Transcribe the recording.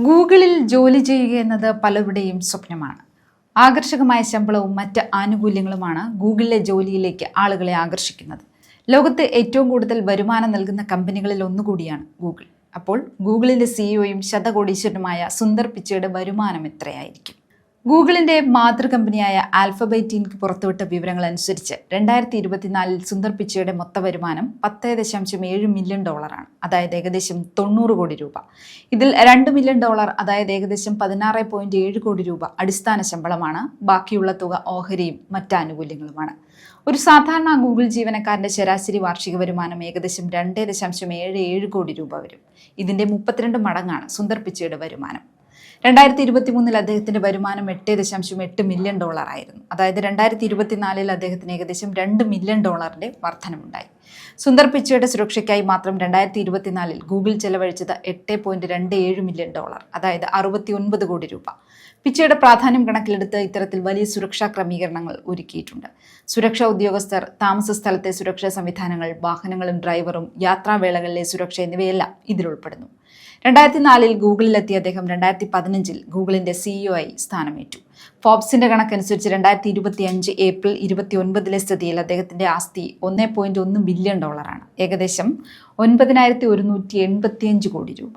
ഗൂഗിളിൽ ജോലി ചെയ്യുക എന്നത് പലരുടെയും സ്വപ്നമാണ്. ആകർഷകമായ ശമ്പളവും മറ്റ് ആനുകൂല്യങ്ങളുമാണ് ഗൂഗിളിലെ ജോലിയിലേക്ക് ആളുകളെ ആകർഷിക്കുന്നത്. ലോകത്ത് ഏറ്റവും കൂടുതൽ വരുമാനം നൽകുന്ന കമ്പനികളിൽ ഒന്നുകൂടിയാണ് ഗൂഗിൾ. അപ്പോൾ ഗൂഗിളിന്റെ സിഇഒയും ശതകോടീശ്വരനുമായ സുന്ദർ പിച്ചയുടെ വരുമാനം എത്രയായിരിക്കും? ഗൂഗിളിന്റെ മാതൃകമ്പനിയായ ആൽഫബൈറ്റ് ഇൻക് പുറത്തുവിട്ട വിവരങ്ങൾ അനുസരിച്ച് 2024 സുന്ദർ പിച്ചയുടെ മൊത്ത വരുമാനം $10.7 മില്യൺ, അതായത് ഏകദേശം 90 കോടി രൂപ. ഇതിൽ $2 മില്യൺ, അതായത് ഏകദേശം 16.7 കോടി രൂപ അടിസ്ഥാന ശമ്പളമാണ്. ബാക്കിയുള്ള തുക ഓഹരിയും മറ്റാനുകൂല്യങ്ങളുമാണ്. ഒരു സാധാരണ ഗൂഗിൾ ജീവനക്കാരന്റെ ശരാശരി വാർഷിക വരുമാനം ഏകദേശം 2.77 കോടി രൂപ വരും. ഇതിന്റെ 32 മടങ്ങാണ് സുന്ദർ പിച്ചയുടെ വരുമാനം. 2023 അദ്ദേഹത്തിന്റെ വരുമാനം $8.8 മില്യൺ ആയിരുന്നു. അതായത് 2024 അദ്ദേഹത്തിന് ഏകദേശം $2 മില്യൺ വർധനമുണ്ടായി. സുന്ദർ പിച്ചയുടെ സുരക്ഷയ്ക്കായി മാത്രം 2024 ഗൂഗിൾ ചെലവഴിച്ചത് $8.27 മില്യൺ, അതായത് 69 കോടി രൂപ. പിച്ചയുടെ പ്രാധാന്യം കണക്കിലെടുത്ത് ഇത്തരത്തിൽ വലിയ സുരക്ഷാ ക്രമീകരണങ്ങൾ ഒരുക്കിയിട്ടുണ്ട്. സുരക്ഷാ ഉദ്യോഗസ്ഥർ, താമസ സ്ഥലത്തെ സുരക്ഷാ സംവിധാനങ്ങൾ, വാഹനങ്ങളും ഡ്രൈവറും, യാത്രാവേളകളിലെ സുരക്ഷ എന്നിവയെല്ലാം ഇതിലുൾപ്പെടുന്നു. 2004 ഗൂഗിളിലെത്തിയ അദ്ദേഹം 2015 ഗൂഗിളിന്റെ സിഇഒ ആയി സ്ഥാനമേറ്റു. ഫോബ്സിന്റെ കണക്കനുസരിച്ച് 2025 ഏപ്രിൽ 29 സ്ഥിതിയിൽ അദ്ദേഹത്തിന്റെ ആസ്തി $1.1 ബില്യൺ, ഏകദേശം 9,185 കോടി രൂപ.